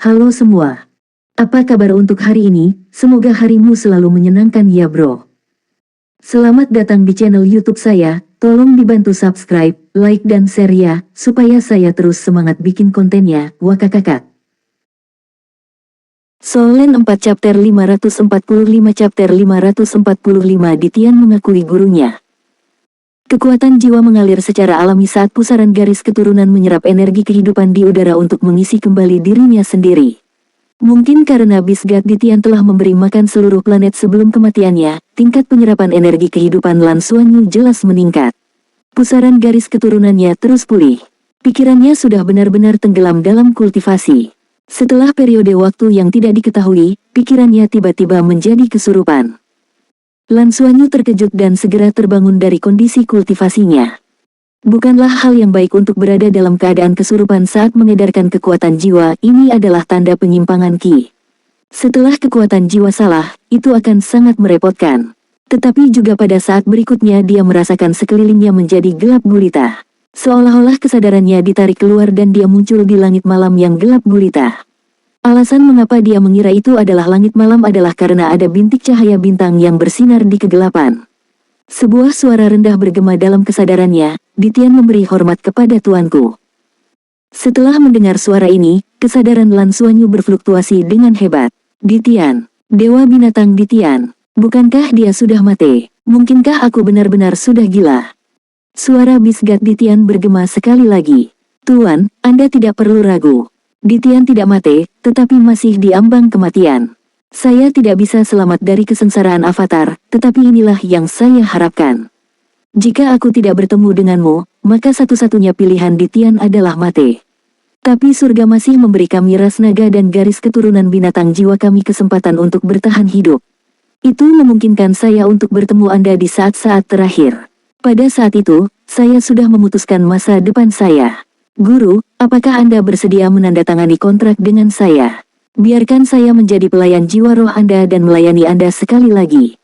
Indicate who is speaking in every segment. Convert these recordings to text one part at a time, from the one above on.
Speaker 1: Halo semua. Apa kabar untuk hari ini? Semoga harimu selalu menyenangkan ya bro. Selamat datang di channel YouTube saya. Tolong dibantu subscribe, like dan share ya, supaya saya terus semangat bikin kontennya. Wakakakak. Solen 4 chapter 545 chapter 545 Ditian mengakui gurunya. Kekuatan jiwa mengalir secara alami saat pusaran garis keturunan menyerap energi kehidupan di udara untuk mengisi kembali dirinya sendiri. Mungkin karena Bisgat Ditian telah memberi makan seluruh planet sebelum kematiannya, tingkat penyerapan energi kehidupan Lan Xuanyu jelas meningkat. Pusaran garis keturunannya terus pulih. Pikirannya sudah benar-benar tenggelam dalam kultivasi. Setelah periode waktu yang tidak diketahui, pikirannya tiba-tiba menjadi kesurupan. Lan Xuanyu terkejut dan segera terbangun dari kondisi kultivasinya. Bukanlah hal yang baik untuk berada dalam keadaan kesurupan saat mengedarkan kekuatan jiwa, ini adalah tanda penyimpangan Qi. Setelah kekuatan jiwa salah, itu akan sangat merepotkan. Tetapi juga pada saat berikutnya dia merasakan sekelilingnya menjadi gelap gulita. Seolah-olah kesadarannya ditarik keluar dan dia muncul di langit malam yang gelap gulita. Alasan mengapa dia mengira itu adalah langit malam adalah karena ada bintik cahaya bintang yang bersinar di kegelapan. Sebuah suara rendah bergema dalam kesadarannya, Ditian memberi hormat kepada tuanku. Setelah mendengar suara ini, kesadaran Lan Xuanyu berfluktuasi dengan hebat. Ditian, Dewa Binatang Ditian, bukankah dia sudah mati? Mungkinkah aku benar-benar sudah gila? Suara Bisgat Ditian bergema sekali lagi. Tuan, Anda tidak perlu ragu. Ditian tidak mati, tetapi masih di ambang kematian. Saya tidak bisa selamat dari kesengsaraan avatar, tetapi inilah yang saya harapkan. Jika aku tidak bertemu denganmu, maka satu-satunya pilihan Ditian adalah mati. Tapi surga masih memberi kami ras naga dan garis keturunan binatang jiwa kami kesempatan untuk bertahan hidup. Itu memungkinkan saya untuk bertemu Anda di saat-saat terakhir. Pada saat itu, saya sudah memutuskan masa depan saya. Guru, apakah Anda bersedia menandatangani kontrak dengan saya? Biarkan saya menjadi pelayan jiwa roh Anda dan melayani Anda sekali lagi.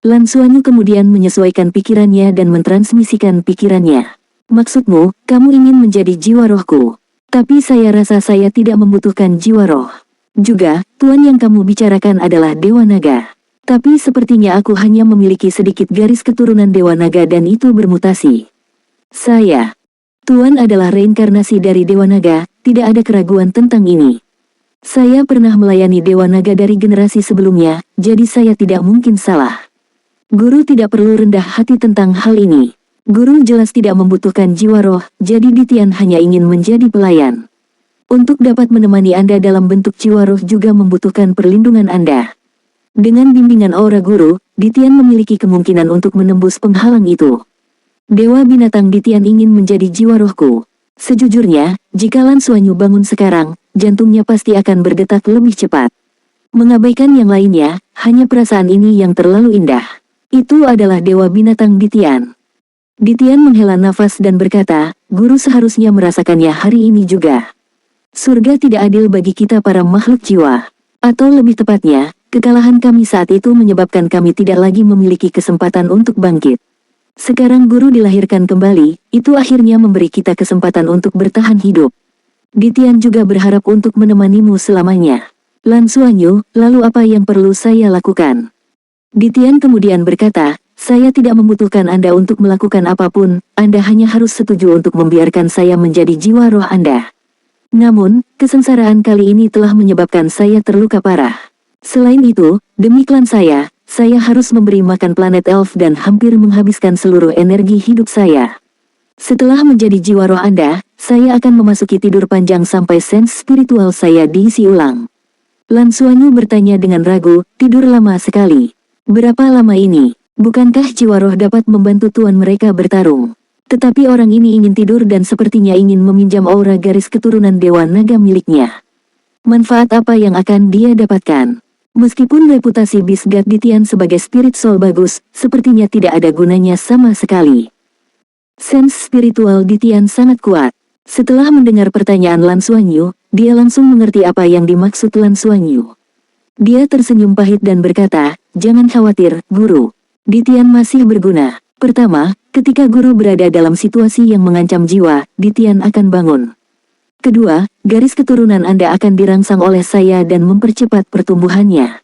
Speaker 1: Lan Xuanyu kemudian menyesuaikan pikirannya dan mentransmisikan pikirannya. Maksudmu, kamu ingin menjadi jiwa rohku. Tapi saya rasa saya tidak membutuhkan jiwa roh. Juga, Tuan yang kamu bicarakan adalah Dewa Naga. Tapi sepertinya aku hanya memiliki sedikit garis keturunan Dewa Naga dan itu bermutasi. Tuan adalah reinkarnasi dari Dewa Naga, tidak ada keraguan tentang ini. Saya pernah melayani Dewa Naga dari generasi sebelumnya, jadi saya tidak mungkin salah. Guru tidak perlu rendah hati tentang hal ini. Guru jelas tidak membutuhkan jiwa roh, jadi Ditian hanya ingin menjadi pelayan. Untuk dapat menemani Anda dalam bentuk jiwa roh juga membutuhkan perlindungan Anda. Dengan bimbingan aura guru, Ditian memiliki kemungkinan untuk menembus penghalang itu. Dewa Binatang Ditian ingin menjadi jiwa rohku. Sejujurnya, jika Lan Xuanyu bangun sekarang, jantungnya pasti akan berdetak lebih cepat. Mengabaikan yang lainnya, hanya perasaan ini yang terlalu indah. Itu adalah Dewa Binatang Ditian. Ditian menghela nafas dan berkata, guru seharusnya merasakannya hari ini juga. Surga tidak adil bagi kita para makhluk jiwa. Atau lebih tepatnya, kekalahan kami saat itu menyebabkan kami tidak lagi memiliki kesempatan untuk bangkit. Sekarang guru dilahirkan kembali, itu akhirnya memberi kita kesempatan untuk bertahan hidup. Ditian juga berharap untuk menemanimu selamanya. Lan Xuanyu, lalu apa yang perlu saya lakukan? Ditian kemudian berkata, saya tidak membutuhkan Anda untuk melakukan apapun, Anda hanya harus setuju untuk membiarkan saya menjadi jiwa roh Anda. Namun, kesengsaraan kali ini telah menyebabkan saya terluka parah. Selain itu, demi klan saya harus memberi makan planet elf dan hampir menghabiskan seluruh energi hidup saya. Setelah menjadi jiwa roh Anda, saya akan memasuki tidur panjang sampai sense spiritual saya diisi ulang. Lan Xuanyu bertanya dengan ragu, tidur lama sekali. Berapa lama ini? Bukankah jiwa roh dapat membantu tuan mereka bertarung? Tetapi orang ini ingin tidur dan sepertinya ingin meminjam aura garis keturunan Dewa Naga miliknya. Manfaat apa yang akan dia dapatkan? Meskipun reputasi Bisgat Ditian sebagai spirit soul bagus, sepertinya tidak ada gunanya sama sekali. Sense spiritual Ditian sangat kuat. Setelah mendengar pertanyaan Lan Xuanyu, dia langsung mengerti apa yang dimaksud Lan Xuanyu. Dia tersenyum pahit dan berkata, jangan khawatir, guru. Ditian masih berguna. Pertama, ketika guru berada dalam situasi yang mengancam jiwa, Ditian akan bangun. Kedua, garis keturunan Anda akan dirangsang oleh saya dan mempercepat pertumbuhannya.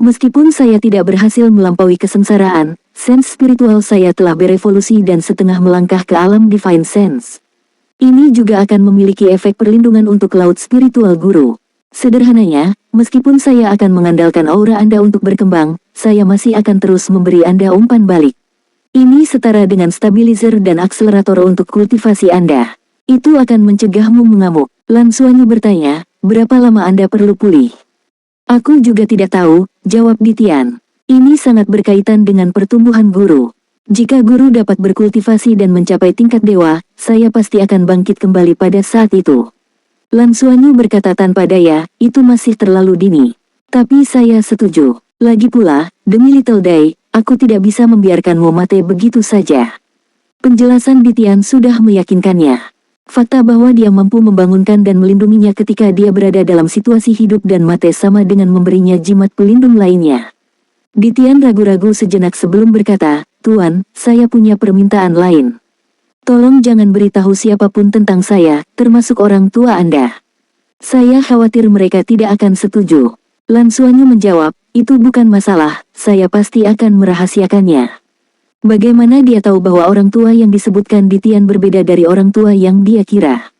Speaker 1: Meskipun saya tidak berhasil melampaui kesengsaraan, sense spiritual saya telah berevolusi dan setengah melangkah ke alam divine sense. Ini juga akan memiliki efek perlindungan untuk laut spiritual guru. Sederhananya, meskipun saya akan mengandalkan aura Anda untuk berkembang, saya masih akan terus memberi Anda umpan balik. Ini setara dengan stabilizer dan akselerator untuk kultivasi Anda. Itu akan mencegahmu mengamuk. Lan Xuanyu bertanya, berapa lama Anda perlu pulih? Aku juga tidak tahu, jawab Ditian. Ini sangat berkaitan dengan pertumbuhan guru. Jika guru dapat berkultivasi dan mencapai tingkat dewa, saya pasti akan bangkit kembali pada saat itu. Lan Xuanyu berkata tanpa daya, itu masih terlalu dini. Tapi saya setuju. Lagi pula, demi Little Day, aku tidak bisa membiarkanmu mati begitu saja. Penjelasan Ditian sudah meyakinkannya. Fakta bahwa dia mampu membangunkan dan melindunginya ketika dia berada dalam situasi hidup dan mati sama dengan memberinya jimat pelindung lainnya. Ditian ragu-ragu sejenak sebelum berkata, Tuan, saya punya permintaan lain. Tolong jangan beritahu siapapun tentang saya, termasuk orang tua Anda. Saya khawatir mereka tidak akan setuju. Lan Xuanyu menjawab, itu bukan masalah, saya pasti akan merahasiakannya. Bagaimana dia tahu bahwa orang tua yang disebutkan Ditian berbeda dari orang tua yang dia kira?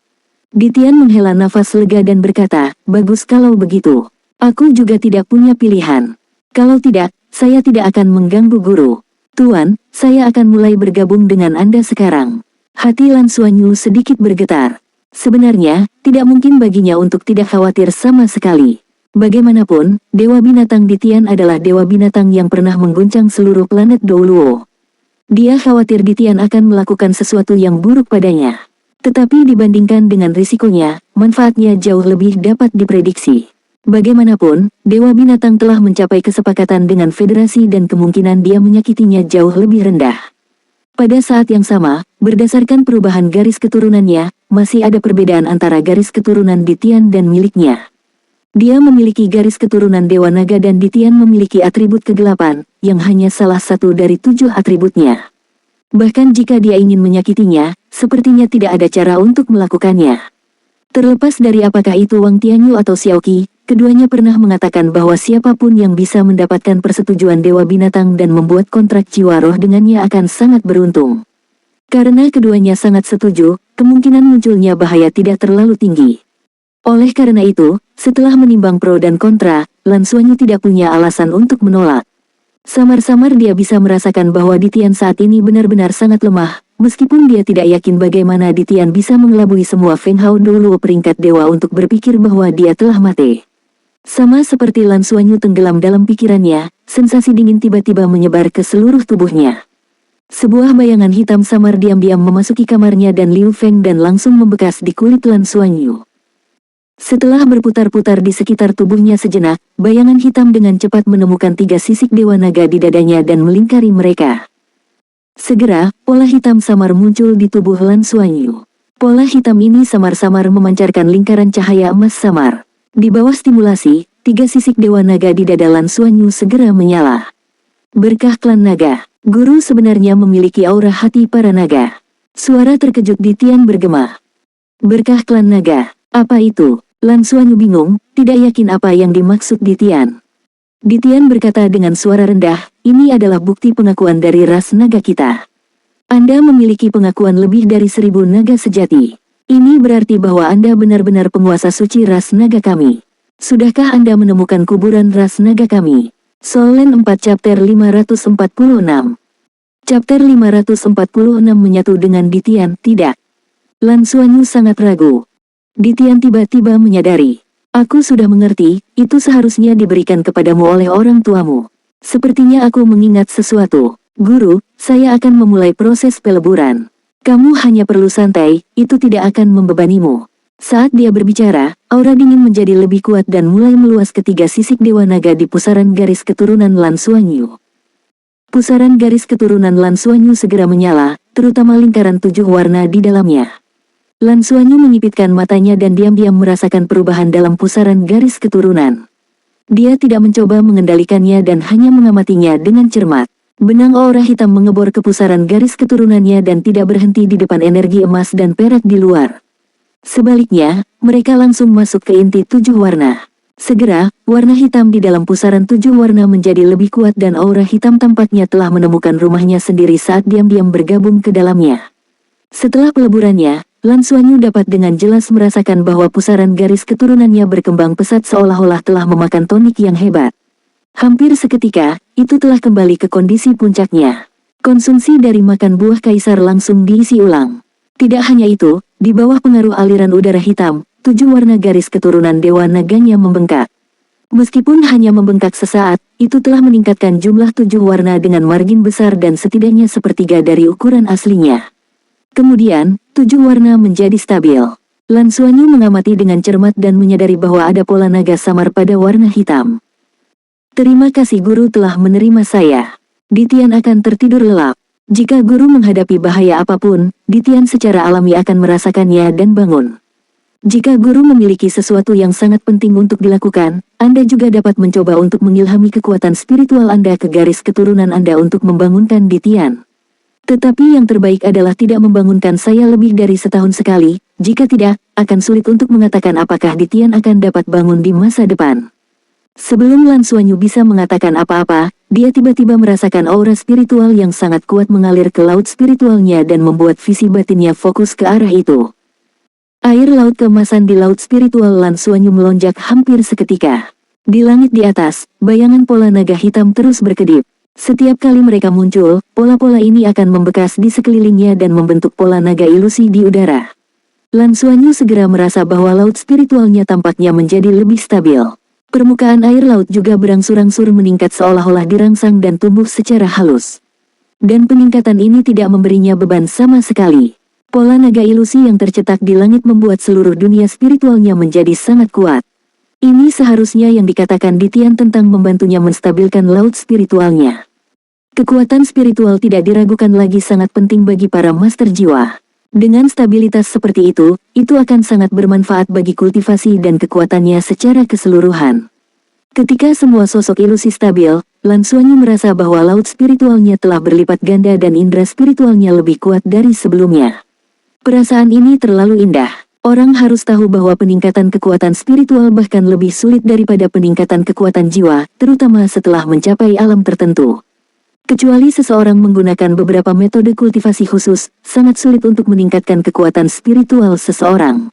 Speaker 1: Ditian menghela nafas lega dan berkata, bagus kalau begitu. Aku juga tidak punya pilihan. Kalau tidak, saya tidak akan mengganggu guru. Tuan, saya akan mulai bergabung dengan Anda sekarang. Hati Lan Xuanyu sedikit bergetar. Sebenarnya, tidak mungkin baginya untuk tidak khawatir sama sekali. Bagaimanapun, Dewa Binatang Ditian adalah Dewa Binatang yang pernah mengguncang seluruh planet Douluo. Dia khawatir Ditian akan melakukan sesuatu yang buruk padanya. Tetapi dibandingkan dengan risikonya, manfaatnya jauh lebih dapat diprediksi. Bagaimanapun, Dewa Binatang telah mencapai kesepakatan dengan federasi dan kemungkinan dia menyakitinya jauh lebih rendah. Pada saat yang sama, berdasarkan perubahan garis keturunannya, masih ada perbedaan antara garis keturunan Ditian dan miliknya. Dia memiliki garis keturunan Dewa Naga dan Ditian memiliki atribut kegelapan, yang hanya salah satu dari 7 atributnya. Bahkan jika dia ingin menyakitinya, sepertinya tidak ada cara untuk melakukannya. Terlepas dari apakah itu Wang Tianyu atau Xiaoqi, keduanya pernah mengatakan bahwa siapapun yang bisa mendapatkan persetujuan Dewa Binatang dan membuat kontrak jiwa roh dengannya akan sangat beruntung. Karena keduanya sangat setuju, kemungkinan munculnya bahaya tidak terlalu tinggi. Oleh karena itu, setelah menimbang pro dan kontra, Lan Xuanyu tidak punya alasan untuk menolak. Samar-samar dia bisa merasakan bahwa Ditian saat ini benar-benar sangat lemah, meskipun dia tidak yakin bagaimana Ditian bisa mengelabui semua Feng Hao Douluo peringkat dewa untuk berpikir bahwa dia telah mati. Sama seperti Lan Xuanyu tenggelam dalam pikirannya, sensasi dingin tiba-tiba menyebar ke seluruh tubuhnya. Sebuah bayangan hitam samar diam-diam memasuki kamarnya dan Liu Feng dan langsung membekas di kulit Lan Xuanyu. Setelah berputar-putar di sekitar tubuhnya sejenak, bayangan hitam dengan cepat menemukan 3 sisik Dewa Naga di dadanya dan melingkari mereka. Segera, pola hitam samar muncul di tubuh Lan Xuanyu. Pola hitam ini samar-samar memancarkan lingkaran cahaya emas samar. Di bawah stimulasi, 3 sisik Dewa Naga di dada Lan Xuanyu segera menyala. Berkah klan naga, guru sebenarnya memiliki aura hati para naga. Suara terkejut Ditian bergema. Berkah klan naga, apa itu? Lan Xuanyu bingung, tidak yakin apa yang dimaksud Ditian. Ditian berkata dengan suara rendah, ini adalah bukti pengakuan dari ras naga kita. Anda memiliki pengakuan lebih dari 1000 naga sejati. Ini berarti bahwa Anda benar-benar penguasa suci ras naga kami. Sudahkah Anda menemukan kuburan ras naga kami? Solen 4 chapter 546. Chapter 546 menyatu dengan Ditian, tidak. Lan Xuanyu sangat ragu. Ditian tiba-tiba menyadari. Aku sudah mengerti, itu seharusnya diberikan kepadamu oleh orang tuamu. Sepertinya aku mengingat sesuatu. Guru, saya akan memulai proses peleburan. Kamu hanya perlu santai, itu tidak akan membebanimu. Saat dia berbicara, aura dingin menjadi lebih kuat dan mulai meluas ke 3 sisik Dewa Naga di pusaran garis keturunan Lan Xuanyu. Pusaran garis keturunan Lan Xuanyu segera menyala, terutama lingkaran 7 warna di dalamnya. Lan Xuanyu menyipitkan matanya dan diam-diam merasakan perubahan dalam pusaran garis keturunan. Dia tidak mencoba mengendalikannya dan hanya mengamatinya dengan cermat. Benang aura hitam mengebor ke pusaran garis keturunannya dan tidak berhenti di depan energi emas dan perak di luar. Sebaliknya, mereka langsung masuk ke inti 7 warna. Segera, warna hitam di dalam pusaran 7 warna menjadi lebih kuat dan aura hitam tampaknya telah menemukan rumahnya sendiri saat diam-diam bergabung ke dalamnya. Setelah peleburannya, Lan Xuanyu dapat dengan jelas merasakan bahwa pusaran garis keturunannya berkembang pesat seolah-olah telah memakan tonik yang hebat. Hampir seketika, itu telah kembali ke kondisi puncaknya. Konsumsi dari makan buah kaisar langsung diisi ulang. Tidak hanya itu, di bawah pengaruh aliran udara hitam, 7 warna garis keturunan Dewa Naganya membengkak. Meskipun hanya membengkak sesaat, itu telah meningkatkan jumlah 7 warna dengan margin besar dan setidaknya sepertiga dari ukuran aslinya. Kemudian, 7 warna menjadi stabil. Lan Xuanyu mengamati dengan cermat dan menyadari bahwa ada pola naga samar pada warna hitam. Terima kasih guru telah menerima saya. Ditian akan tertidur lelap. Jika guru menghadapi bahaya apapun, Ditian secara alami akan merasakannya dan bangun. Jika guru memiliki sesuatu yang sangat penting untuk dilakukan, Anda juga dapat mencoba untuk mengilhami kekuatan spiritual Anda ke garis keturunan Anda untuk membangunkan Ditian. Tetapi yang terbaik adalah tidak membangunkan saya lebih dari setahun sekali, jika tidak, akan sulit untuk mengatakan apakah Ditian akan dapat bangun di masa depan. Sebelum Lan Xuanyu bisa mengatakan apa-apa, dia tiba-tiba merasakan aura spiritual yang sangat kuat mengalir ke laut spiritualnya dan membuat visi batinnya fokus ke arah itu. Air laut keemasan di laut spiritual Lan Xuanyu melonjak hampir seketika. Di langit di atas, bayangan pola naga hitam terus berkedip. Setiap kali mereka muncul, pola-pola ini akan membekas di sekelilingnya dan membentuk pola naga ilusi di udara. Lan Xuanyu segera merasa bahwa laut spiritualnya tampaknya menjadi lebih stabil. Permukaan air laut juga berangsur-angsur meningkat seolah-olah dirangsang dan tumbuh secara halus. Dan peningkatan ini tidak memberinya beban sama sekali. Pola naga ilusi yang tercetak di langit membuat seluruh dunia spiritualnya menjadi sangat kuat. Ini seharusnya yang dikatakan Ditian tentang membantunya menstabilkan laut spiritualnya. Kekuatan spiritual tidak diragukan lagi sangat penting bagi para master jiwa. Dengan stabilitas seperti itu akan sangat bermanfaat bagi kultivasi dan kekuatannya secara keseluruhan. Ketika semua sosok ilusi stabil, Lan Xuanyu merasa bahwa laut spiritualnya telah berlipat ganda dan indera spiritualnya lebih kuat dari sebelumnya. Perasaan ini terlalu indah. Orang harus tahu bahwa peningkatan kekuatan spiritual bahkan lebih sulit daripada peningkatan kekuatan jiwa, terutama setelah mencapai alam tertentu. Kecuali seseorang menggunakan beberapa metode kultivasi khusus, sangat sulit untuk meningkatkan kekuatan spiritual seseorang.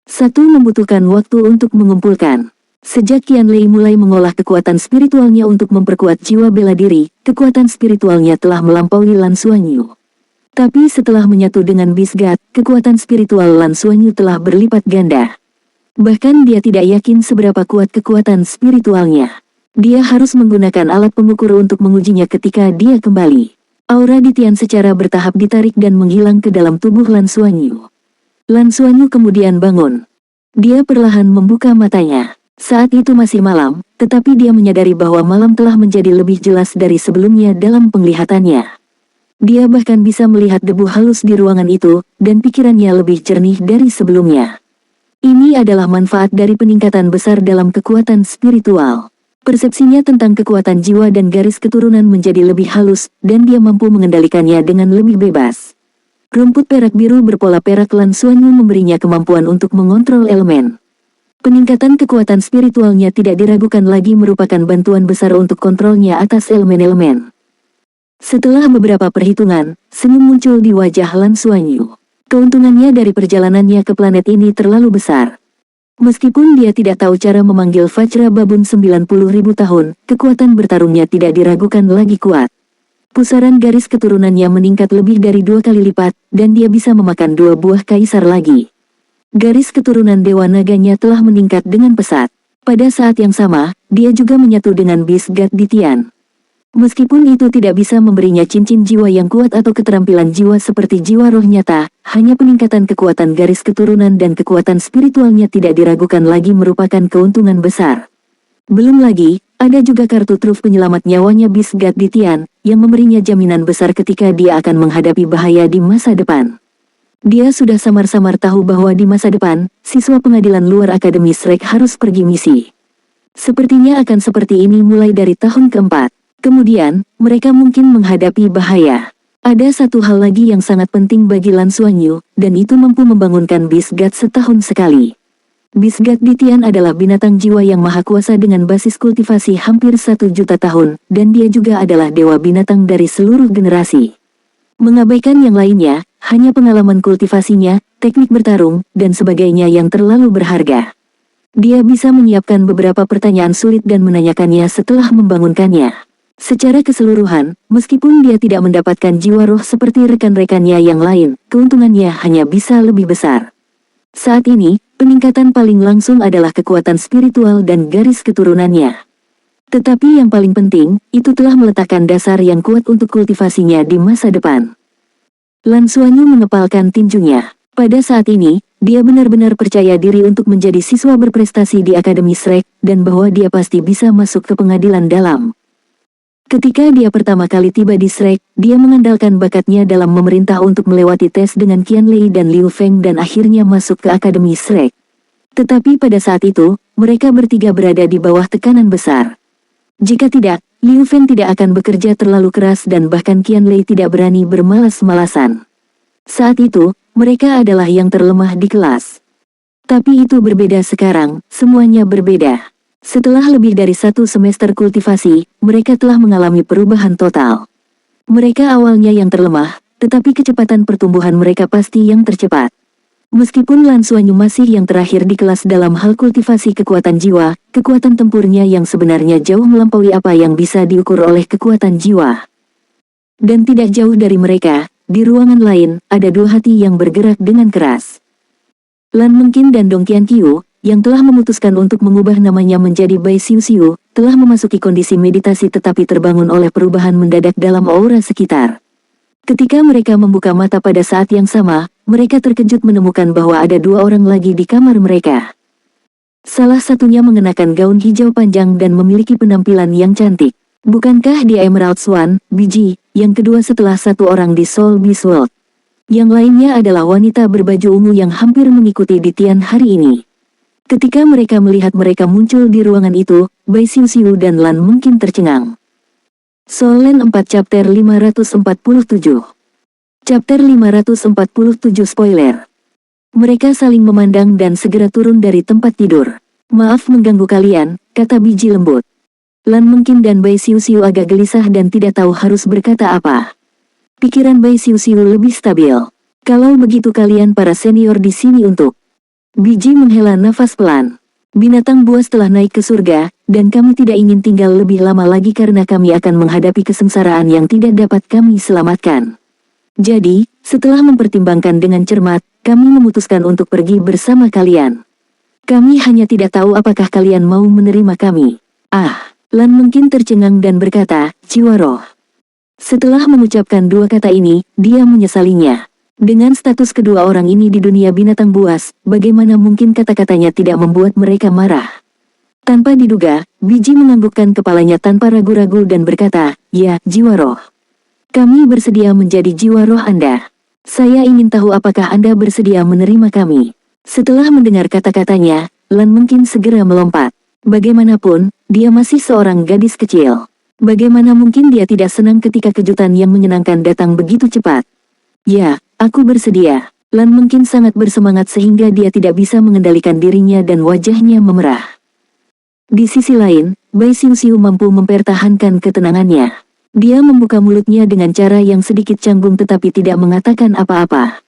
Speaker 1: 1. Membutuhkan waktu untuk mengumpulkan. Sejak Qian Lei mulai mengolah kekuatan spiritualnya untuk memperkuat jiwa bela diri, kekuatan spiritualnya telah melampaui Lan Xuanyu. Tapi setelah menyatu dengan Bisgat, kekuatan spiritual Lan Xuanyu telah berlipat ganda. Bahkan dia tidak yakin seberapa kuat kekuatan spiritualnya. Dia harus menggunakan alat pengukur untuk mengujinya ketika dia kembali. Aura Ditian secara bertahap ditarik dan menghilang ke dalam tubuh Lan Xuanyu. Lan Xuanyu kemudian bangun. Dia perlahan membuka matanya. Saat itu masih malam, tetapi dia menyadari bahwa malam telah menjadi lebih jelas dari sebelumnya dalam penglihatannya. Dia bahkan bisa melihat debu halus di ruangan itu, dan pikirannya lebih jernih dari sebelumnya. Ini adalah manfaat dari peningkatan besar dalam kekuatan spiritual. Persepsinya tentang kekuatan jiwa dan garis keturunan menjadi lebih halus, dan dia mampu mengendalikannya dengan lebih bebas. Rumput perak biru berpola perak Lan Xuanyu memberinya kemampuan untuk mengontrol elemen. Peningkatan kekuatan spiritualnya tidak diragukan lagi merupakan bantuan besar untuk kontrolnya atas elemen-elemen. Setelah beberapa perhitungan, senyum muncul di wajah Lan Xuanyu. Keuntungannya dari perjalanannya ke planet ini terlalu besar. Meskipun dia tidak tahu cara memanggil Vajra Babun 90.000 tahun, kekuatan bertarungnya tidak diragukan lagi kuat. Pusaran garis keturunannya meningkat lebih dari 2 kali lipat, dan dia bisa memakan 2 buah kaisar lagi. Garis keturunan Dewa Naganya telah meningkat dengan pesat. Pada saat yang sama, dia juga menyatu dengan Bisgat Ditian. Meskipun itu tidak bisa memberinya cincin jiwa yang kuat atau keterampilan jiwa seperti jiwa roh nyata, hanya peningkatan kekuatan garis keturunan dan kekuatan spiritualnya tidak diragukan lagi merupakan keuntungan besar. Belum lagi, ada juga kartu truf penyelamat nyawanya Bisgat Ditian, yang memberinya jaminan besar ketika dia akan menghadapi bahaya di masa depan. Dia sudah samar-samar tahu bahwa di masa depan, siswa pengadilan luar Akademi Shrek harus pergi misi. Sepertinya akan seperti ini mulai dari tahun keempat. Kemudian, mereka mungkin menghadapi bahaya. Ada satu hal lagi yang sangat penting bagi Lan Xuanyu, dan itu mampu membangunkan Beast God setahun sekali. Beast God di Tian adalah binatang jiwa yang maha kuasa dengan basis kultivasi hampir 1 juta tahun, dan dia juga adalah dewa binatang dari seluruh generasi. Mengabaikan yang lainnya, hanya pengalaman kultivasinya, teknik bertarung, dan sebagainya yang terlalu berharga. Dia bisa menyiapkan beberapa pertanyaan sulit dan menanyakannya setelah membangunkannya. Secara keseluruhan, meskipun dia tidak mendapatkan jiwa roh seperti rekan-rekannya yang lain, keuntungannya hanya bisa lebih besar. Saat ini, peningkatan paling langsung adalah kekuatan spiritual dan garis keturunannya. Tetapi yang paling penting, itu telah meletakkan dasar yang kuat untuk kultivasinya di masa depan. Lan Xuanyu mengepalkan tinjunya. Pada saat ini, dia benar-benar percaya diri untuk menjadi siswa berprestasi di Akademi Shrek, dan bahwa dia pasti bisa masuk ke pengadilan dalam. Ketika dia pertama kali tiba di Shrek, dia mengandalkan bakatnya dalam memerintah untuk melewati tes dengan Qianlei dan Liu Feng dan akhirnya masuk ke Akademi Shrek. Tetapi pada saat itu, mereka bertiga berada di bawah tekanan besar. Jika tidak, Liu Feng tidak akan bekerja terlalu keras dan bahkan Qianlei tidak berani bermalas-malasan. Saat itu, mereka adalah yang terlemah di kelas. Tapi itu berbeda sekarang, semuanya berbeda. Setelah lebih dari 1 semester kultivasi, mereka telah mengalami perubahan total. Mereka awalnya yang terlemah, tetapi kecepatan pertumbuhan mereka pasti yang tercepat. Meskipun Lan Xuanyu masih yang terakhir di kelas dalam hal kultivasi kekuatan jiwa, kekuatan tempurnya yang sebenarnya jauh melampaui apa yang bisa diukur oleh kekuatan jiwa. Dan tidak jauh dari mereka, di ruangan lain, ada 2 hati yang bergerak dengan keras. Lan Mengqin dan Dong Qianqiu, yang telah memutuskan untuk mengubah namanya menjadi Bai Xiuxiu, telah memasuki kondisi meditasi tetapi terbangun oleh perubahan mendadak dalam aura sekitar. Ketika mereka membuka mata pada saat yang sama, mereka terkejut menemukan bahwa ada 2 orang lagi di kamar mereka. Salah satunya mengenakan gaun hijau panjang dan memiliki penampilan yang cantik. Bukankah dia Emerald Swan, biji, yang kedua setelah 1 orang di Soul Beast World? Yang lainnya adalah wanita berbaju ungu yang hampir mengikuti di Tian hari ini. Ketika mereka melihat mereka muncul di ruangan itu, Bai Xiuxiu dan Lan Mengqin tercengang. Soul Land 4 Chapter 547. Chapter 547 Spoiler. Mereka saling memandang dan segera turun dari tempat tidur. Maaf mengganggu kalian, kata biji lembut. Lan Mengqin dan Bai Xiuxiu agak gelisah dan tidak tahu harus berkata apa. Pikiran Bai Xiuxiu lebih stabil. Kalau begitu kalian para senior di sini untuk... Biji menghela nafas pelan. Binatang buas telah naik ke surga, dan kami tidak ingin tinggal lebih lama lagi karena kami akan menghadapi kesengsaraan yang tidak dapat kami selamatkan. Jadi, setelah mempertimbangkan dengan cermat, kami memutuskan untuk pergi bersama kalian. Kami hanya tidak tahu apakah kalian mau menerima kami. Lan Mengqin tercengang dan berkata, jiwa roh. Setelah mengucapkan 2 kata ini, dia menyesalinya. Dengan status kedua orang ini di dunia binatang buas, bagaimana mungkin kata-katanya tidak membuat mereka marah? Tanpa diduga, biji menganggukkan kepalanya tanpa ragu-ragu dan berkata, ya, jiwa roh. Kami bersedia menjadi jiwa roh Anda. Saya ingin tahu apakah Anda bersedia menerima kami. Setelah mendengar kata-katanya, Lan Mengqin segera melompat. Bagaimanapun, dia masih seorang gadis kecil. Bagaimana mungkin dia tidak senang ketika kejutan yang menyenangkan datang begitu cepat? Ya, aku bersedia. Lan Mengqin sangat bersemangat sehingga dia tidak bisa mengendalikan dirinya dan wajahnya memerah. Di sisi lain, Bai Xiuxiu mampu mempertahankan ketenangannya. Dia membuka mulutnya dengan cara yang sedikit canggung tetapi tidak mengatakan apa-apa.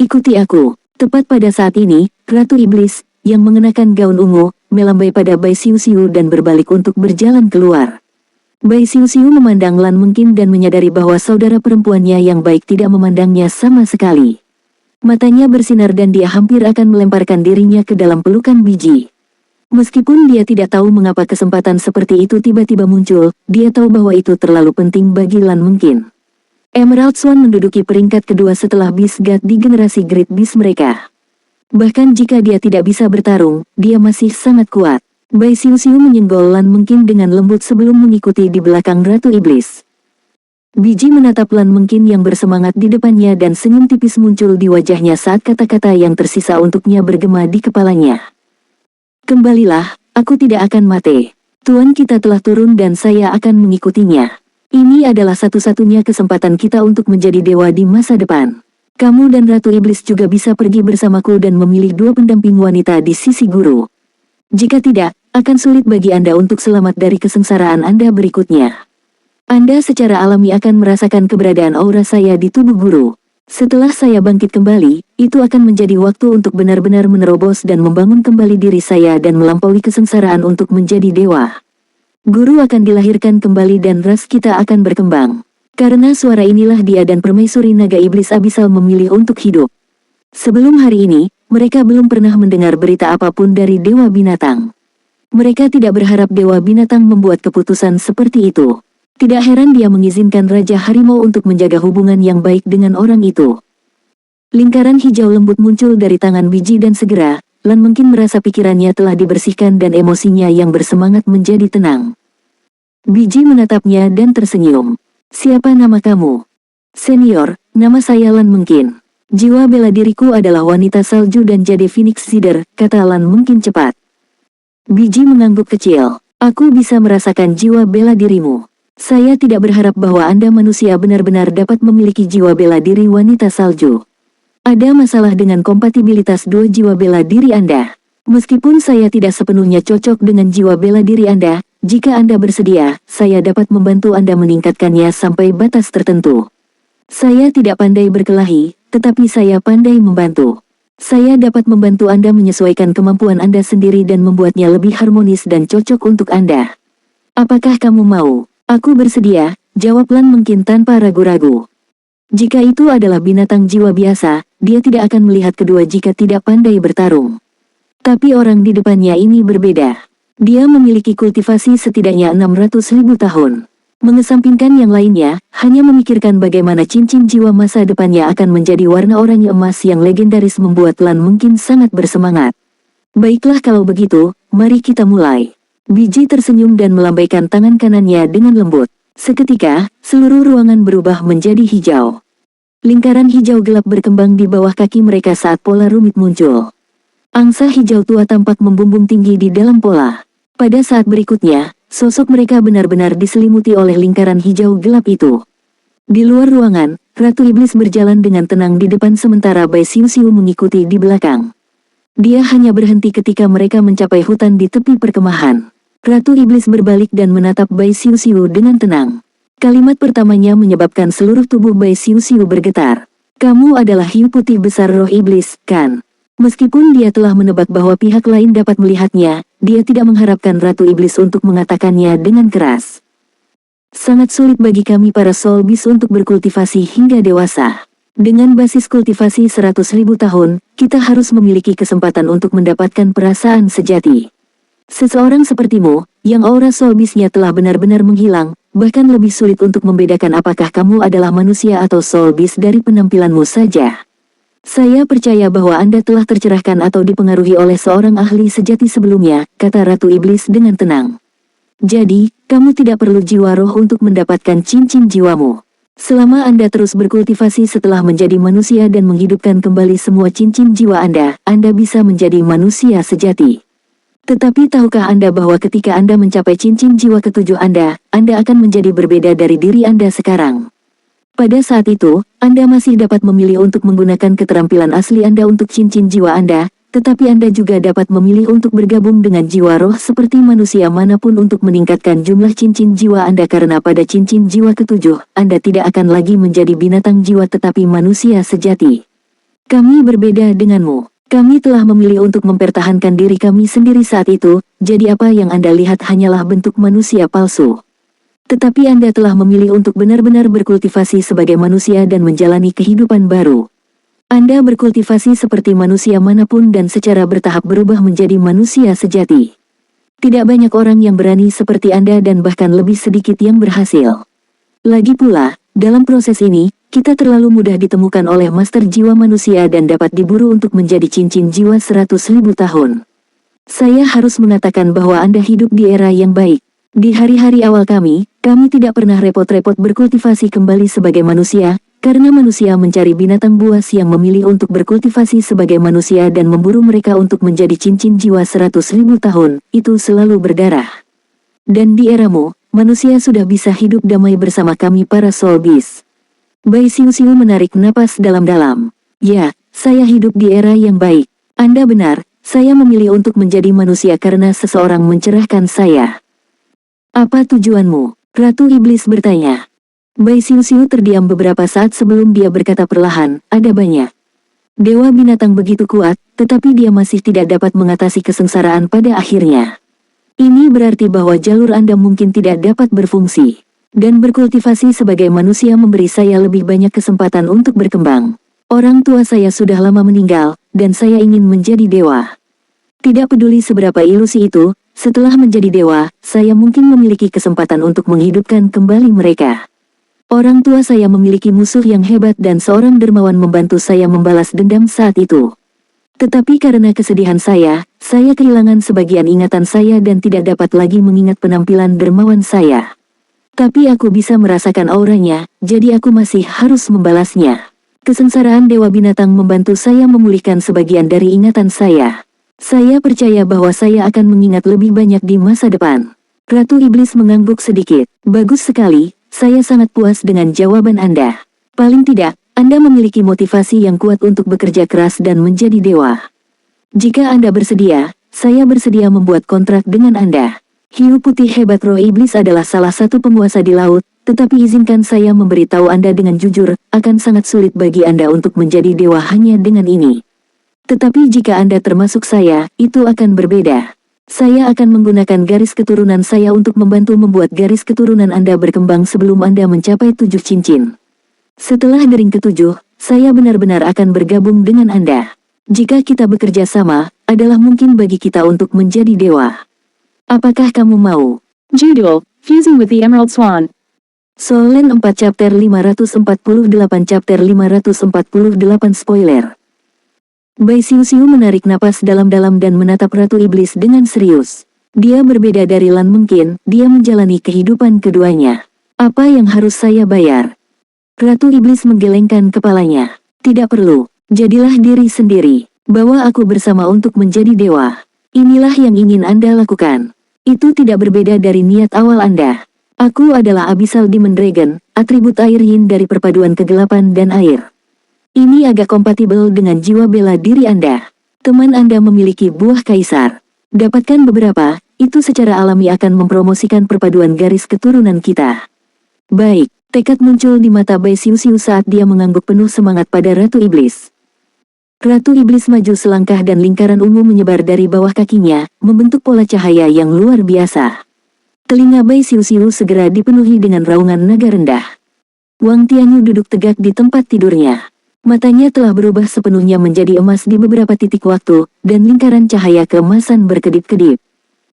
Speaker 1: Ikuti aku. Tepat pada saat ini, Ratu Iblis, yang mengenakan gaun ungu, melambai pada Bai Xiuxiu dan berbalik untuk berjalan keluar. Bai Xiuxiu memandang Lan Mengqin dan menyadari bahwa saudara perempuannya yang baik tidak memandangnya sama sekali. Matanya bersinar dan dia hampir akan melemparkan dirinya ke dalam pelukan biji. Meskipun dia tidak tahu mengapa kesempatan seperti itu tiba-tiba muncul, dia tahu bahwa itu terlalu penting bagi Lan Mengqin. Emerald Swan menduduki peringkat kedua setelah Beast God di generasi Great Beast mereka. Bahkan jika dia tidak bisa bertarung, dia masih sangat kuat. Bai Xiuxiu menyenggol Lan Mengqin dengan lembut sebelum mengikuti di belakang Ratu Iblis. Biji menatap Lan Mengqin yang bersemangat di depannya dan senyum tipis muncul di wajahnya saat kata-kata yang tersisa untuknya bergema di kepalanya. Kembalilah, aku tidak akan mati. Tuan kita telah turun dan saya akan mengikutinya. Ini adalah satu-satunya kesempatan kita untuk menjadi dewa di masa depan. Kamu dan Ratu Iblis juga bisa pergi bersamaku dan memilih dua pendamping wanita di sisi guru. Jika tidak, akan sulit bagi Anda untuk selamat dari kesengsaraan Anda berikutnya. Anda secara alami akan merasakan keberadaan aura saya di tubuh guru. Setelah saya bangkit kembali, itu akan menjadi waktu untuk benar-benar menerobos dan membangun kembali diri saya dan melampaui kesengsaraan untuk menjadi dewa. Guru akan dilahirkan kembali dan ras kita akan berkembang. Karena suara inilah dia dan permaisuri naga iblis abisal memilih untuk hidup. Sebelum hari ini, mereka belum pernah mendengar berita apapun dari Dewa Binatang. Mereka tidak berharap Dewa Binatang membuat keputusan seperti itu. Tidak heran dia mengizinkan Raja Harimau untuk menjaga hubungan yang baik dengan orang itu. Lingkaran hijau lembut muncul dari tangan biji dan segera, Lan mungkin merasa pikirannya telah dibersihkan dan emosinya yang bersemangat menjadi tenang. Biji menatapnya dan tersenyum. Siapa nama kamu? Senior, nama saya Lan mungkin. Jiwa bela diriku adalah wanita salju dan jade Phoenix Cider, kata Lan mungkin cepat. Biji mengangguk kecil. Aku bisa merasakan jiwa bela dirimu. Saya tidak berharap bahwa Anda manusia benar-benar dapat memiliki jiwa bela diri wanita salju. Ada masalah dengan kompatibilitas dua jiwa bela diri Anda. Meskipun saya tidak sepenuhnya cocok dengan jiwa bela diri Anda, jika Anda bersedia, saya dapat membantu Anda meningkatkannya sampai batas tertentu. Saya tidak pandai berkelahi, tetapi saya pandai membantu. Saya dapat membantu Anda menyesuaikan kemampuan Anda sendiri dan membuatnya lebih harmonis dan cocok untuk Anda. Apakah kamu mau? Aku bersedia, jawab Lan mungkin tanpa ragu-ragu. Jika itu adalah binatang jiwa biasa, dia tidak akan melihat kedua jika tidak pandai bertarung. Tapi orang di depannya ini berbeda. Dia memiliki kultivasi setidaknya 600.000 tahun. Mengesampingkan yang lainnya, hanya memikirkan bagaimana cincin jiwa masa depannya akan menjadi warna oranye emas yang legendaris membuat Lan mungkin sangat bersemangat. Baiklah kalau begitu, mari kita mulai. Biji tersenyum dan melambaikan tangan kanannya dengan lembut. Seketika, seluruh ruangan berubah menjadi hijau. Lingkaran hijau gelap berkembang di bawah kaki mereka saat pola rumit muncul. Angsa hijau tua tampak membumbung tinggi di dalam pola. Pada saat berikutnya, sosok mereka benar-benar diselimuti oleh lingkaran hijau gelap itu. Di luar ruangan, Ratu Iblis berjalan dengan tenang di depan sementara Bai Siu-Siu mengikuti di belakang. Dia hanya berhenti ketika mereka mencapai hutan di tepi perkemahan. Ratu Iblis berbalik dan menatap Bai Siu-Siu dengan tenang. Kalimat pertamanya menyebabkan seluruh tubuh Bai Siu-Siu bergetar. Kamu adalah hiu putih besar roh iblis, kan? Meskipun dia telah menebak bahwa pihak lain dapat melihatnya, dia tidak mengharapkan Ratu Iblis untuk mengatakannya dengan keras. Sangat sulit bagi kami para soul beast untuk berkultivasi hingga dewasa. Dengan basis kultivasi 100.000 tahun, kita harus memiliki kesempatan untuk mendapatkan perasaan sejati. Seseorang sepertimu, yang aura soul beast-nya telah benar-benar menghilang, bahkan lebih sulit untuk membedakan apakah kamu adalah manusia atau soul beast dari penampilanmu saja. Saya percaya bahwa Anda telah tercerahkan atau dipengaruhi oleh seorang ahli sejati sebelumnya, kata Ratu Iblis dengan tenang. Jadi, kamu tidak perlu jiwa roh untuk mendapatkan cincin jiwamu. Selama Anda terus berkultivasi setelah menjadi manusia dan menghidupkan kembali semua cincin jiwa Anda bisa menjadi manusia sejati. Tetapi tahukah Anda bahwa ketika Anda mencapai cincin jiwa ketujuh Anda akan menjadi berbeda dari diri Anda sekarang. Pada saat itu, Anda masih dapat memilih untuk menggunakan keterampilan asli Anda untuk cincin jiwa Anda, tetapi Anda juga dapat memilih untuk bergabung dengan jiwa roh seperti manusia manapun untuk meningkatkan jumlah cincin jiwa Anda karena pada cincin jiwa ketujuh, Anda tidak akan lagi menjadi binatang jiwa tetapi manusia sejati. Kami berbeda denganmu. Kami telah memilih untuk mempertahankan diri kami sendiri saat itu, jadi apa yang Anda lihat hanyalah bentuk manusia palsu. Tetapi Anda telah memilih untuk benar-benar berkultivasi sebagai manusia dan menjalani kehidupan baru. Anda berkultivasi seperti manusia manapun dan secara bertahap berubah menjadi manusia sejati. Tidak banyak orang yang berani seperti Anda dan bahkan lebih sedikit yang berhasil. Lagi pula, dalam proses ini, kita terlalu mudah ditemukan oleh master jiwa manusia dan dapat diburu untuk menjadi cincin jiwa 100.000 tahun. Saya harus mengatakan bahwa Anda hidup di era yang baik. Di hari-hari awal kami tidak pernah repot-repot berkultivasi kembali sebagai manusia, karena manusia mencari binatang buas yang memilih untuk berkultivasi sebagai manusia dan memburu mereka untuk menjadi cincin jiwa 100.000 tahun, itu selalu berdarah. Dan di eramu, manusia sudah bisa hidup damai bersama kami para Soul Beast. Bai Xiu menarik napas dalam-dalam. Ya, saya hidup di era yang baik. Anda benar, saya memilih untuk menjadi manusia karena seseorang mencerahkan saya. Apa tujuanmu? Ratu Iblis bertanya. Bai Xiu terdiam beberapa saat sebelum dia berkata perlahan, ada banyak. Dewa binatang begitu kuat, tetapi dia masih tidak dapat mengatasi kesengsaraan pada akhirnya. Ini berarti bahwa jalur Anda mungkin tidak dapat berfungsi. Dan berkultivasi sebagai manusia memberi saya lebih banyak kesempatan untuk berkembang. Orang tua saya sudah lama meninggal, dan saya ingin menjadi dewa. Tidak peduli seberapa ilusi itu, setelah menjadi dewa, saya mungkin memiliki kesempatan untuk menghidupkan kembali mereka. Orang tua saya memiliki musuh yang hebat dan seorang dermawan membantu saya membalas dendam saat itu. Tetapi karena kesedihan saya kehilangan sebagian ingatan saya dan tidak dapat lagi mengingat penampilan dermawan saya. Tapi aku bisa merasakan auranya, jadi aku masih harus membalasnya. Kesengsaraan Dewa Binatang membantu saya memulihkan sebagian dari ingatan saya. Saya percaya bahwa saya akan mengingat lebih banyak di masa depan. Ratu Iblis mengangguk sedikit. Bagus sekali, saya sangat puas dengan jawaban Anda. Paling tidak, Anda memiliki motivasi yang kuat untuk bekerja keras dan menjadi dewa. Jika Anda bersedia, saya bersedia membuat kontrak dengan Anda. Hiu putih hebat roh iblis adalah salah satu penguasa di laut, tetapi izinkan saya memberitahu Anda dengan jujur, akan sangat sulit bagi Anda untuk menjadi dewa hanya dengan ini. Tetapi jika Anda termasuk saya, itu akan berbeda. Saya akan menggunakan garis keturunan saya untuk membantu membuat garis keturunan Anda berkembang sebelum Anda mencapai 7 cincin. Setelah dering ke-7, saya benar-benar akan bergabung dengan Anda. Jika kita bekerja sama, adalah mungkin bagi kita untuk menjadi dewa. Apakah kamu mau?
Speaker 2: Judul, Fusing with the Emerald Swan.
Speaker 1: Soul Land 4 Chapter 548 Chapter 548 Spoiler. Bai Xiu menarik napas dalam-dalam dan menatap Ratu Iblis dengan serius. Dia berbeda dari Lan mungkin, dia menjalani kehidupan keduanya. Apa yang harus saya bayar? Ratu Iblis menggelengkan kepalanya. Tidak perlu, jadilah diri sendiri. Bawa aku bersama untuk menjadi dewa. Inilah yang ingin Anda lakukan. Itu tidak berbeda dari niat awal Anda. Aku adalah Abyssal Demon Dragon, atribut air yin dari perpaduan kegelapan dan air. Ini agak kompatibel dengan jiwa bela diri Anda. Teman Anda memiliki buah kaisar. Dapatkan beberapa, itu secara alami akan mempromosikan perpaduan garis keturunan kita. Baik, tekad muncul di mata Bai Xiu saat dia mengangguk penuh semangat pada Ratu Iblis. Ratu Iblis maju selangkah dan lingkaran ungu menyebar dari bawah kakinya, membentuk pola cahaya yang luar biasa. Telinga Bai Xiu segera dipenuhi dengan raungan naga rendah. Wang Tianyu duduk tegak di tempat tidurnya. Matanya telah berubah sepenuhnya menjadi emas di beberapa titik waktu, dan lingkaran cahaya keemasan berkedip-kedip.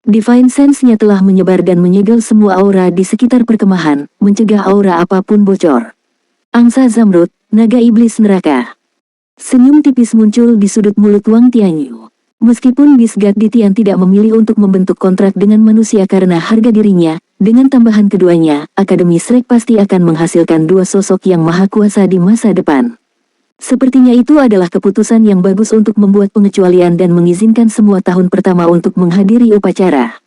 Speaker 1: Divine Sense-nya telah menyebar dan menyegel semua aura di sekitar perkemahan, mencegah aura apapun bocor. Angsa Zamrud, naga iblis neraka. Senyum tipis muncul di sudut mulut Wang Tianyu. Meskipun Bisgat Ditian tidak memilih untuk membentuk kontrak dengan manusia karena harga dirinya, dengan tambahan keduanya, Akademi Shrek pasti akan menghasilkan dua sosok yang maha kuasa di masa depan. Sepertinya itu adalah keputusan yang bagus untuk membuat pengecualian dan mengizinkan semua tahun pertama untuk menghadiri upacara.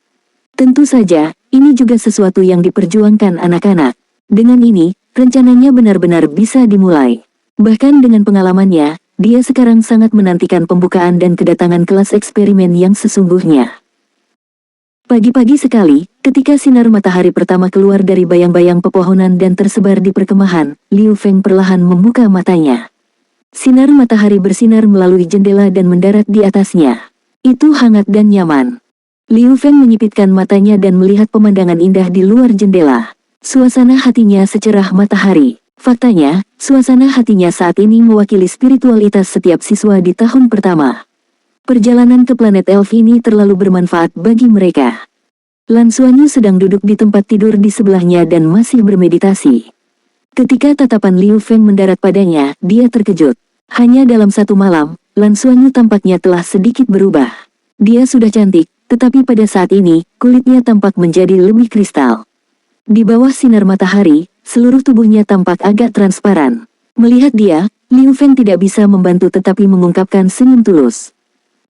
Speaker 1: Tentu saja, ini juga sesuatu yang diperjuangkan anak-anak. Dengan ini, rencananya benar-benar bisa dimulai. Bahkan dengan pengalamannya, dia sekarang sangat menantikan pembukaan dan kedatangan kelas eksperimen yang sesungguhnya. Pagi-pagi sekali, ketika sinar matahari pertama keluar dari bayang-bayang pepohonan dan tersebar di perkemahan, Liu Feng perlahan membuka matanya. Sinar matahari bersinar melalui jendela dan mendarat di atasnya. Itu hangat dan nyaman. Liu Feng menyipitkan matanya dan melihat pemandangan indah di luar jendela. Suasana hatinya secerah matahari. Faktanya, suasana hatinya saat ini mewakili spiritualitas setiap siswa di tahun pertama. Perjalanan ke planet elf ini terlalu bermanfaat bagi mereka. Lan Xuanyu sedang duduk di tempat tidur di sebelahnya dan masih bermeditasi. Ketika tatapan Liu Feng mendarat padanya, dia terkejut. Hanya dalam satu malam, Lan Xuanyu tampaknya telah sedikit berubah. Dia sudah cantik, tetapi pada saat ini, kulitnya tampak menjadi lebih kristal. Di bawah sinar matahari, seluruh tubuhnya tampak agak transparan. Melihat dia, Liu Feng tidak bisa membantu tetapi mengungkapkan senyum tulus.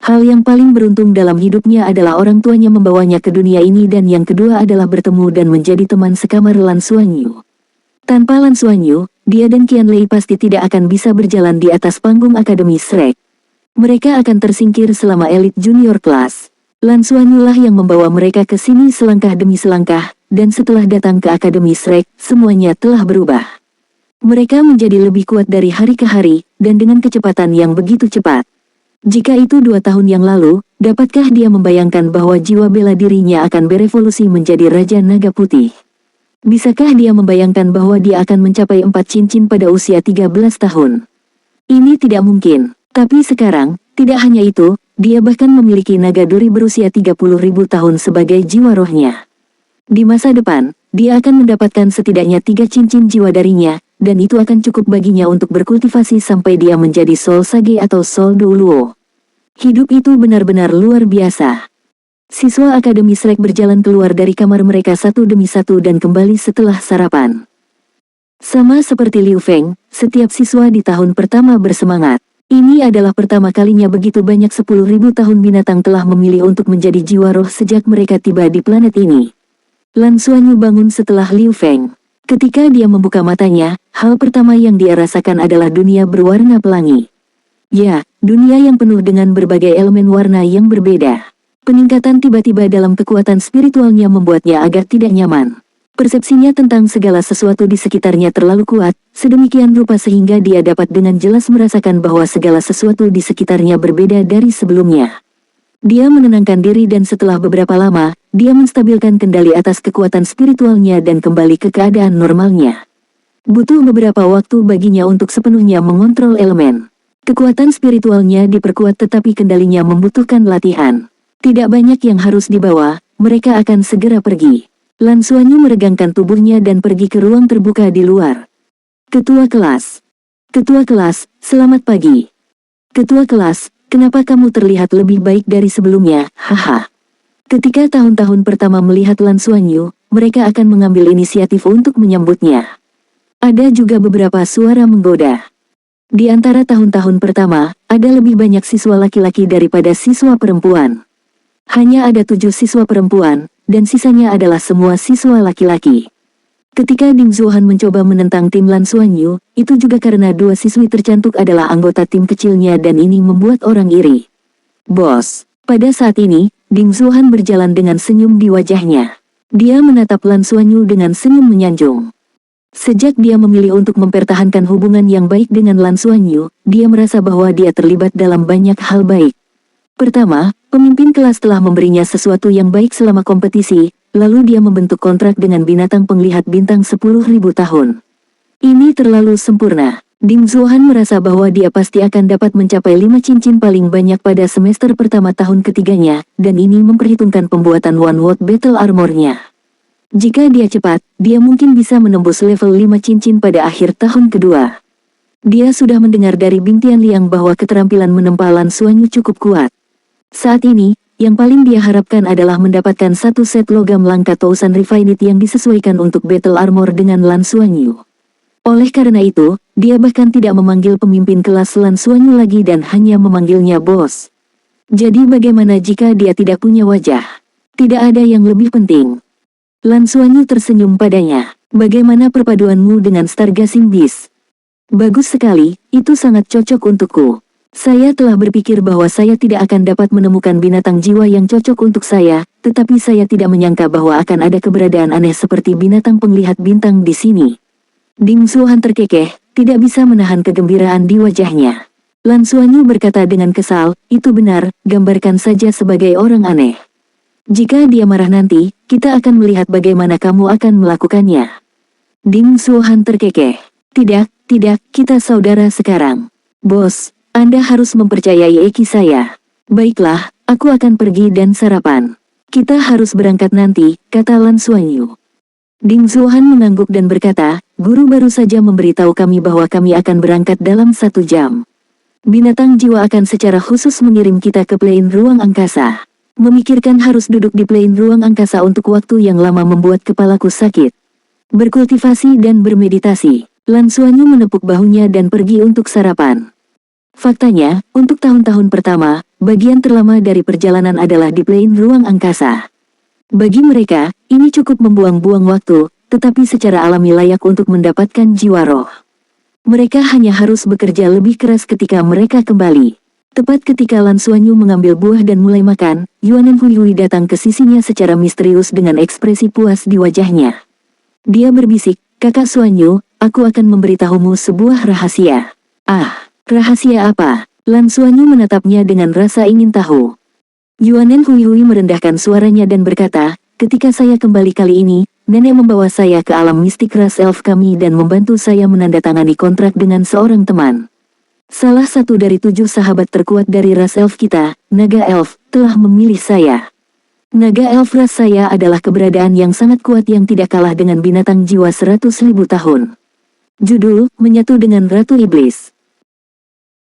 Speaker 1: Hal yang paling beruntung dalam hidupnya adalah orang tuanya membawanya ke dunia ini dan yang kedua adalah bertemu dan menjadi teman sekamar Lan Xuanyu. Tanpa Lan Xuanyu, dia dan Qianlei pasti tidak akan bisa berjalan di atas panggung Akademi Shrek. Mereka akan tersingkir selama elit junior kelas. Lan Xuanyu lah yang membawa mereka ke sini selangkah demi selangkah, dan setelah datang ke Akademi Shrek, semuanya telah berubah. Mereka menjadi lebih kuat dari hari ke hari, dan dengan kecepatan yang begitu cepat. Jika itu 2 tahun yang lalu, dapatkah dia membayangkan bahwa jiwa bela dirinya akan berevolusi menjadi Raja Naga Putih? Bisakah dia membayangkan bahwa dia akan mencapai 4 cincin pada usia 13 tahun? Ini tidak mungkin. Tapi sekarang, tidak hanya itu, dia bahkan memiliki naga duri berusia 30.000 tahun sebagai jiwa rohnya. Di masa depan, dia akan mendapatkan setidaknya 3 cincin jiwa darinya, dan itu akan cukup baginya untuk berkultivasi sampai dia menjadi Soul Sage atau Soul Douluo. Hidup itu benar-benar luar biasa. Siswa Akademi Shrek berjalan keluar dari kamar mereka satu demi satu dan kembali setelah sarapan. Sama seperti Liu Feng, setiap siswa di tahun pertama bersemangat. Ini adalah pertama kalinya begitu banyak 10.000 tahun binatang telah memilih untuk menjadi jiwa roh sejak mereka tiba di planet ini. Lan Xuanyu bangun setelah Liu Feng. Ketika dia membuka matanya, hal pertama yang dia rasakan adalah dunia berwarna pelangi. Ya, dunia yang penuh dengan berbagai elemen warna yang berbeda. Peningkatan tiba-tiba dalam kekuatan spiritualnya membuatnya agak tidak nyaman. Persepsinya tentang segala sesuatu di sekitarnya terlalu kuat, sedemikian rupa sehingga dia dapat dengan jelas merasakan bahwa segala sesuatu di sekitarnya berbeda dari sebelumnya. Dia menenangkan diri dan setelah beberapa lama, dia menstabilkan kendali atas kekuatan spiritualnya dan kembali ke keadaan normalnya. Butuh beberapa waktu baginya untuk sepenuhnya mengontrol elemen. Kekuatan spiritualnya diperkuat tetapi kendalinya membutuhkan latihan. Tidak banyak yang harus dibawa, mereka akan segera pergi. Lan Xuanyu meregangkan tubuhnya dan pergi ke ruang terbuka di luar. Ketua kelas. Ketua kelas, selamat pagi. Ketua kelas, kenapa kamu terlihat lebih baik dari sebelumnya, haha. Ketika tahun-tahun pertama melihat Lan Xuanyu, mereka akan mengambil inisiatif untuk menyambutnya. Ada juga beberapa suara menggoda. Di antara tahun-tahun pertama, ada lebih banyak siswa laki-laki daripada siswa perempuan. Hanya ada 7 siswa perempuan, dan sisanya adalah semua siswa laki-laki. Ketika Ding Zuohan mencoba menentang tim Lan Xuanyu, itu juga karena 2 siswi tercantik adalah anggota tim kecilnya dan ini membuat orang iri. Bos, pada saat ini, Ding Zuohan berjalan dengan senyum di wajahnya. Dia menatap Lan Xuanyu dengan senyum menyanjung. Sejak dia memilih untuk mempertahankan hubungan yang baik dengan Lan Xuanyu, dia merasa bahwa dia terlibat dalam banyak hal baik. Pertama, pemimpin kelas telah memberinya sesuatu yang baik selama kompetisi, lalu dia membentuk kontrak dengan binatang penglihat bintang 10.000 tahun. Ini terlalu sempurna. Ding Zuohan merasa bahwa dia pasti akan dapat mencapai 5 cincin paling banyak pada semester pertama tahun ketiganya, dan ini memperhitungkan pembuatan One World Battle Armor-nya. Jika dia cepat, dia mungkin bisa menembus level 5 cincin pada akhir tahun kedua. Dia sudah mendengar dari Bing Tianliang bahwa keterampilan menempa Lan Xuanyu cukup kuat. Saat ini, yang paling dia harapkan adalah mendapatkan 1 set logam langka Tousan Refined yang disesuaikan untuk Battle Armor dengan Lan Xuanyu. Oleh karena itu, dia bahkan tidak memanggil pemimpin kelas Lan Xuanyu lagi dan hanya memanggilnya bos. Jadi bagaimana jika dia tidak punya wajah? Tidak ada yang lebih penting. Lan Xuanyu tersenyum padanya. Bagaimana perpaduanmu dengan Stargazing Beast? Bagus sekali, itu sangat cocok untukku. Saya telah berpikir bahwa saya tidak akan dapat menemukan binatang jiwa yang cocok untuk saya, tetapi saya tidak menyangka bahwa akan ada keberadaan aneh seperti binatang penglihat bintang di sini. Ding Zuohan terkekeh, tidak bisa menahan kegembiraan di wajahnya. Lan Xuanyu berkata dengan kesal, itu benar, gambarkan saja sebagai orang aneh. Jika dia marah nanti, kita akan melihat bagaimana kamu akan melakukannya. Ding Zuohan terkekeh. Tidak, kita saudara sekarang. Bos, Anda harus mempercayai Eki saya. Baiklah, aku akan pergi dan sarapan. Kita harus berangkat nanti, kata Lan Xuanyu. Ding Zuohan mengangguk dan berkata, guru baru saja memberitahu kami bahwa kami akan berangkat dalam 1 jam. Binatang jiwa akan secara khusus mengirim kita ke plane ruang angkasa. Memikirkan harus duduk di plane ruang angkasa untuk waktu yang lama membuat kepalaku sakit. Berkultivasi dan bermeditasi. Lan Xuanyu menepuk bahunya dan pergi untuk sarapan. Faktanya, untuk tahun-tahun pertama, Bagian terlama dari perjalanan adalah di plane ruang angkasa. Bagi mereka, ini cukup membuang-buang waktu, tetapi secara alami layak untuk mendapatkan jiwa roh. Mereka hanya harus bekerja lebih keras ketika mereka kembali. Tepat ketika Lan Xuanyu mengambil buah dan mulai makan, Yuanen Huihui datang ke sisinya secara misterius dengan ekspresi puas di wajahnya. Dia berbisik, "Kakak Xuanyu, aku akan memberitahumu sebuah rahasia." "Ah, rahasia apa?" Lan Xuanyu menatapnya dengan rasa ingin tahu. Yuanen Huihui merendahkan suaranya dan berkata, "Ketika saya kembali kali ini, nenek membawa saya ke alam mistik ras elf kami dan membantu saya menandatangani kontrak dengan seorang teman. Salah satu dari 7 sahabat terkuat dari ras elf kita, Naga Elf, telah memilih saya. Naga Elf ras saya adalah keberadaan yang sangat kuat yang tidak kalah dengan binatang jiwa 100.000 tahun. Judul, Menyatu dengan Ratu Iblis."